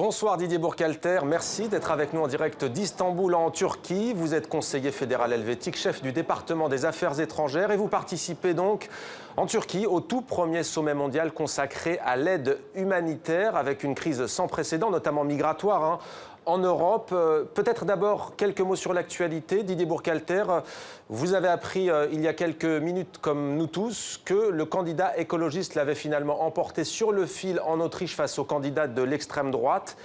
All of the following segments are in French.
Bonsoir Didier Burkhalter, merci d'être avec nous en direct d'Istanbul en Turquie. Vous êtes conseiller fédéral helvétique, chef du département des affaires étrangères et vous participez donc en Turquie au tout premier sommet mondial consacré à l'aide humanitaire avec une crise sans précédent, notamment migratoire, en Europe. Peut-être d'abord quelques mots sur l'actualité. Didier Burkhalter, vous avez appris il y a quelques minutes, comme nous tous, que le candidat écologiste l'avait finalement emporté sur le fil en Autriche face au candidat de l'extrême droite.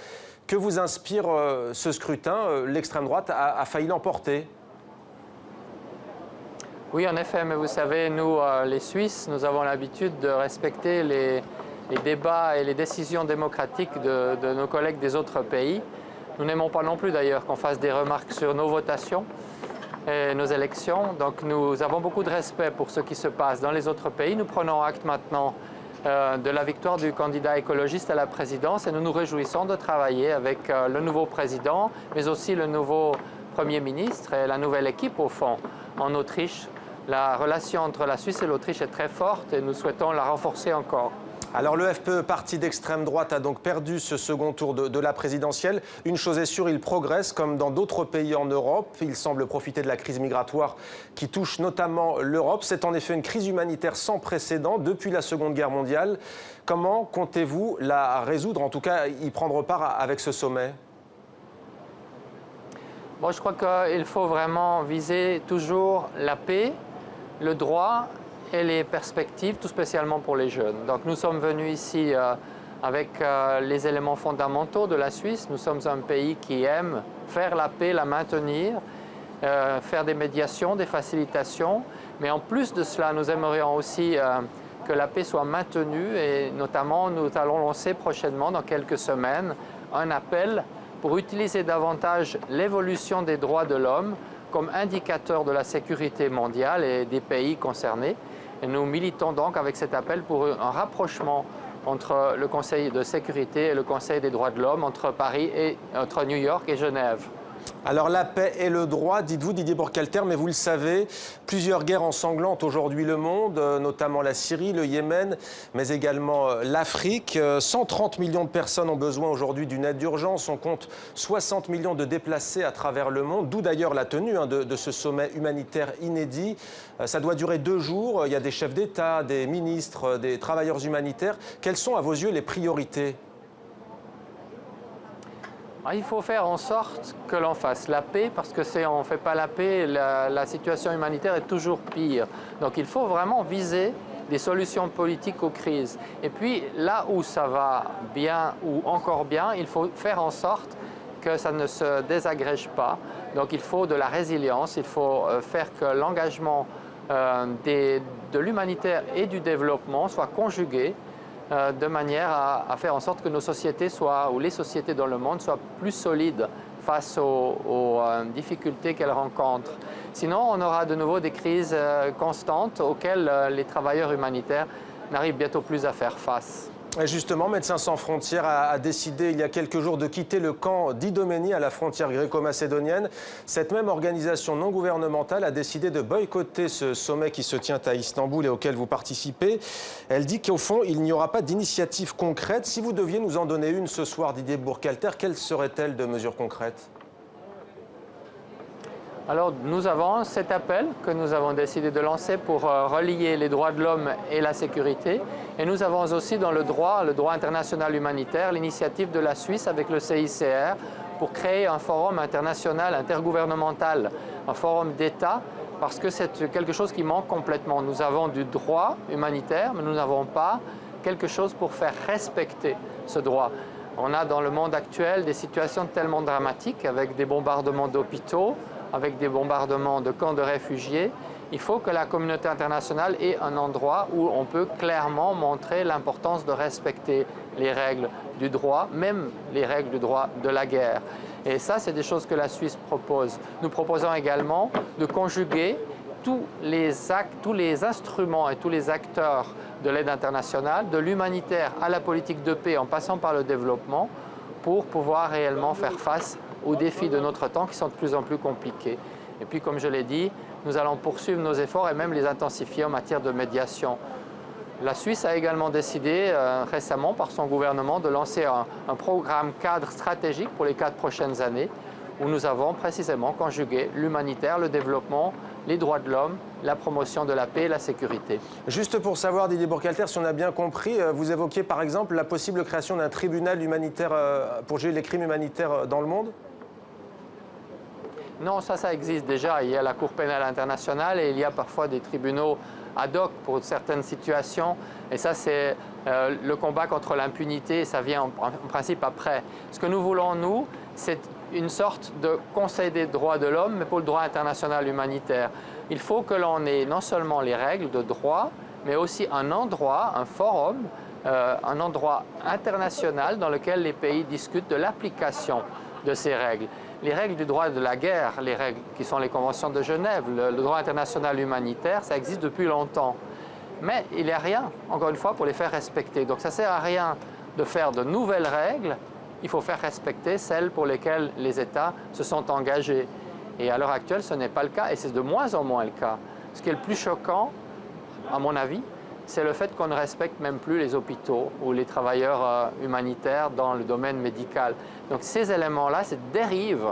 Que vous inspire ce scrutin? L'extrême droite a failli l'emporter. Oui, en effet, mais vous savez, nous, les Suisses, nous avons l'habitude de respecter les débats et les décisions démocratiques de nos collègues des autres pays. Nous n'aimons pas non plus d'ailleurs qu'on fasse des remarques sur nos votations et nos élections. Donc nous avons beaucoup de respect pour ce qui se passe dans les autres pays. Nous prenons acte maintenant de la victoire du candidat écologiste à la présidence et nous nous réjouissons de travailler avec le nouveau président, mais aussi le nouveau Premier ministre et la nouvelle équipe au fond en Autriche. La relation entre la Suisse et l'Autriche est très forte et nous souhaitons la renforcer encore. Alors le FPE, parti d'extrême droite, a donc perdu ce second tour de la présidentielle. Une chose est sûre, il progresse comme dans d'autres pays en Europe. Il semble profiter de la crise migratoire qui touche notamment l'Europe. C'est en effet une crise humanitaire sans précédent depuis la Seconde Guerre mondiale. Comment comptez-vous la résoudre, en tout cas y prendre part avec ce sommet? Bon, je crois qu'il faut vraiment viser toujours la paix, le droit et les perspectives, tout spécialement pour les jeunes. Donc nous sommes venus ici avec les éléments fondamentaux de la Suisse. Nous sommes un pays qui aime faire la paix, la maintenir, faire des médiations, des facilitations. Mais en plus de cela, nous aimerions aussi que la paix soit maintenue et notamment nous allons lancer prochainement, dans quelques semaines, un appel pour utiliser davantage l'évolution des droits de l'homme comme indicateur de la sécurité mondiale et des pays concernés. Et nous militons donc avec cet appel pour un rapprochement entre le Conseil de sécurité et le Conseil des droits de l'homme, entre Paris et entre New York et Genève. Alors la paix et le droit, dites-vous Didier Burkhalter, mais vous le savez, plusieurs guerres ensanglantent aujourd'hui le monde, notamment la Syrie, le Yémen, mais également l'Afrique. 130 millions de personnes ont besoin aujourd'hui d'une aide d'urgence. On compte 60 millions de déplacés à travers le monde, d'où d'ailleurs la tenue de ce sommet humanitaire inédit. Ça doit durer 2 jours. Il y a des chefs d'État, des ministres, des travailleurs humanitaires. Quelles sont à vos yeux les priorités ? Il faut faire en sorte que l'on fasse la paix, parce que si on ne fait pas la paix, la situation humanitaire est toujours pire. Donc il faut vraiment viser des solutions politiques aux crises. Et puis là où ça va bien ou encore bien, il faut faire en sorte que ça ne se désagrège pas. Donc il faut de la résilience, il faut faire que l'engagement de l'humanitaire et du développement soit conjugué de manière à faire en sorte que nos sociétés ou les sociétés dans le monde soient plus solides face aux difficultés qu'elles rencontrent. Sinon, on aura de nouveau des crises constantes auxquelles les travailleurs humanitaires n'arrivent bientôt plus à faire face. Et justement, Médecins sans frontières a décidé il y a quelques jours de quitter le camp d'Idomeni à la frontière gréco-macédonienne. Cette même organisation non gouvernementale a décidé de boycotter ce sommet qui se tient à Istanbul et auquel vous participez. Elle dit qu'au fond, il n'y aura pas d'initiative concrète. Si vous deviez nous en donner une ce soir, Didier Burkhalter, quelle serait-elle de mesures concrètes ? Alors, nous avons cet appel que nous avons décidé de lancer pour relier les droits de l'homme et la sécurité. Et nous avons aussi dans le droit international humanitaire, l'initiative de la Suisse avec le CICR pour créer un forum international intergouvernemental, un forum d'État, parce que c'est quelque chose qui manque complètement. Nous avons du droit humanitaire, mais nous n'avons pas quelque chose pour faire respecter ce droit. On a dans le monde actuel des situations tellement dramatiques avec des bombardements d'hôpitaux, avec des bombardements de camps de réfugiés. Il faut que la communauté internationale ait un endroit où on peut clairement montrer l'importance de respecter les règles du droit, même les règles du droit de la guerre. Et ça, c'est des choses que la Suisse propose. Nous proposons également de conjuguer tous les instruments et tous les acteurs de l'aide internationale, de l'humanitaire à la politique de paix en passant par le développement, pour pouvoir réellement faire face aux défis de notre temps qui sont de plus en plus compliqués. Et puis, comme je l'ai dit, nous allons poursuivre nos efforts et même les intensifier en matière de médiation. La Suisse a également décidé récemment par son gouvernement de lancer un programme cadre stratégique pour les 4 prochaines années où nous avons précisément conjugué l'humanitaire, le développement, les droits de l'homme, la promotion de la paix et la sécurité. Juste pour savoir, Didier Burkhalter, si on a bien compris, vous évoquiez par exemple la possible création d'un tribunal humanitaire pour juger les crimes humanitaires dans le monde? Non, ça existe déjà. Il y a la Cour pénale internationale et il y a parfois des tribunaux ad hoc pour certaines situations. Et ça, c'est le combat contre l'impunité. Ça vient en principe après. Ce que nous voulons, nous, c'est une sorte de conseil des droits de l'homme, mais pour le droit international humanitaire. Il faut que l'on ait non seulement les règles de droit, mais aussi un endroit, un forum, un endroit international dans lequel les pays discutent de l'application de ces règles. Les règles du droit de la guerre, les règles qui sont les conventions de Genève, le droit international humanitaire, ça existe depuis longtemps. Mais il n'y a rien, encore une fois, pour les faire respecter. Donc ça ne sert à rien de faire de nouvelles règles, il faut faire respecter celles pour lesquelles les États se sont engagés. Et à l'heure actuelle, ce n'est pas le cas, et c'est de moins en moins le cas. Ce qui est le plus choquant, à mon avis, c'est le fait qu'on ne respecte même plus les hôpitaux ou les travailleurs humanitaires dans le domaine médical. Donc ces éléments-là, cette dérive,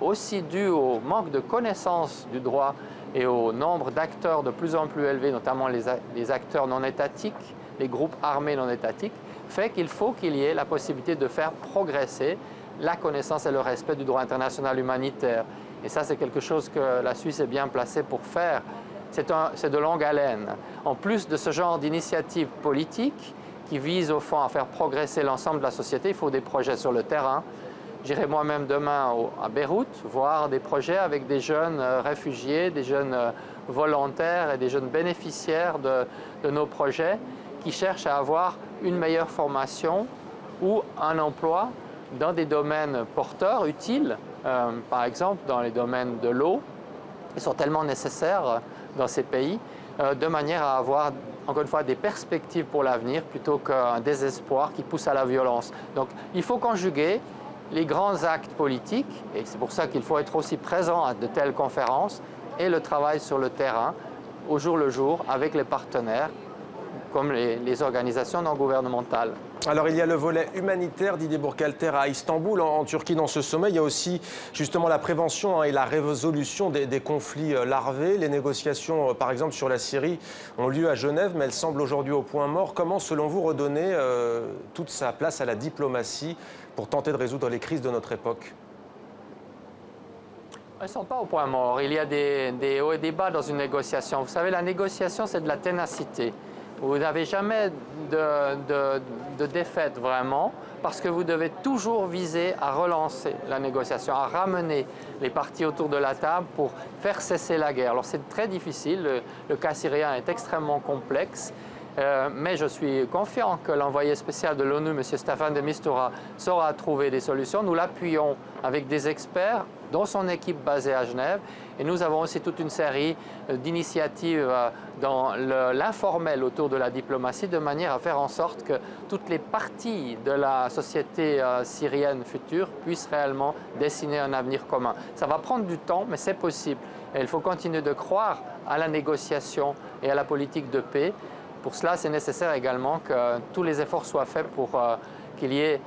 aussi due au manque de connaissance du droit et au nombre d'acteurs de plus en plus élevé, notamment les acteurs non étatiques, les groupes armés non étatiques, fait qu'il faut qu'il y ait la possibilité de faire progresser la connaissance et le respect du droit international humanitaire. Et ça, c'est quelque chose que la Suisse est bien placée pour faire. C'est de longue haleine. En plus de ce genre d'initiative politique qui vise au fond à faire progresser l'ensemble de la société, il faut des projets sur le terrain. J'irai moi-même demain à Beyrouth voir des projets avec des jeunes réfugiés, des jeunes volontaires et des jeunes bénéficiaires de nos projets qui cherchent à avoir une meilleure formation ou un emploi dans des domaines porteurs, utiles, par exemple dans les domaines de l'eau. Ils sont tellement nécessaires dans ces pays, de manière à avoir, encore une fois, des perspectives pour l'avenir plutôt qu'un désespoir qui pousse à la violence. Donc il faut conjuguer les grands actes politiques, et c'est pour ça qu'il faut être aussi présent à de telles conférences, et le travail sur le terrain, au jour le jour, avec les partenaires, comme les organisations non gouvernementales. Alors il y a le volet humanitaire, Didier Burkhalter, à Istanbul, en Turquie, dans ce sommet. Il y a aussi justement la prévention et la résolution des conflits larvés. Les négociations, par exemple, sur la Syrie ont lieu à Genève, mais elles semblent aujourd'hui au point mort. Comment, selon vous, redonner toute sa place à la diplomatie pour tenter de résoudre les crises de notre époque? Elles ne sont pas au point mort. Il y a des hauts et des bas dans une négociation. Vous savez, la négociation, c'est de la ténacité. Vous n'avez jamais de défaite vraiment, parce que vous devez toujours viser à relancer la négociation, à ramener les parties autour de la table pour faire cesser la guerre. Alors c'est très difficile, le cas syrien est extrêmement complexe, mais je suis confiant que l'envoyé spécial de l'ONU, M. Staffan de Mistura, saura trouver des solutions. Nous l'appuyons avec des experts, dont son équipe basée à Genève. Et nous avons aussi toute une série d'initiatives dans l'informel autour de la diplomatie, de manière à faire en sorte que toutes les parties de la société syrienne future puissent réellement dessiner un avenir commun. Ça va prendre du temps, mais c'est possible. Et il faut continuer de croire à la négociation et à la politique de paix. Pour cela, c'est nécessaire également que tous les efforts soient faits pour qu'il y ait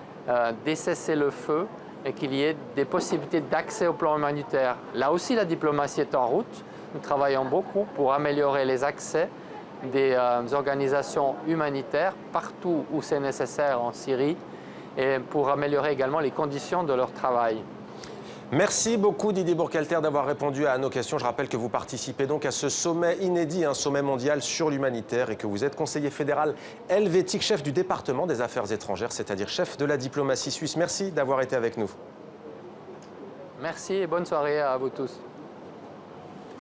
des cessez-le-feu et qu'il y ait des possibilités d'accès au plan humanitaire. Là aussi, la diplomatie est en route. Nous travaillons beaucoup pour améliorer les accès des organisations humanitaires partout où c'est nécessaire en Syrie et pour améliorer également les conditions de leur travail. Merci beaucoup Didier Burkhalter d'avoir répondu à nos questions. Je rappelle que vous participez donc à ce sommet inédit, un sommet mondial sur l'humanitaire, et que vous êtes conseiller fédéral helvétique, chef du département des affaires étrangères, c'est-à-dire chef de la diplomatie suisse. Merci d'avoir été avec nous. Merci et bonne soirée à vous tous.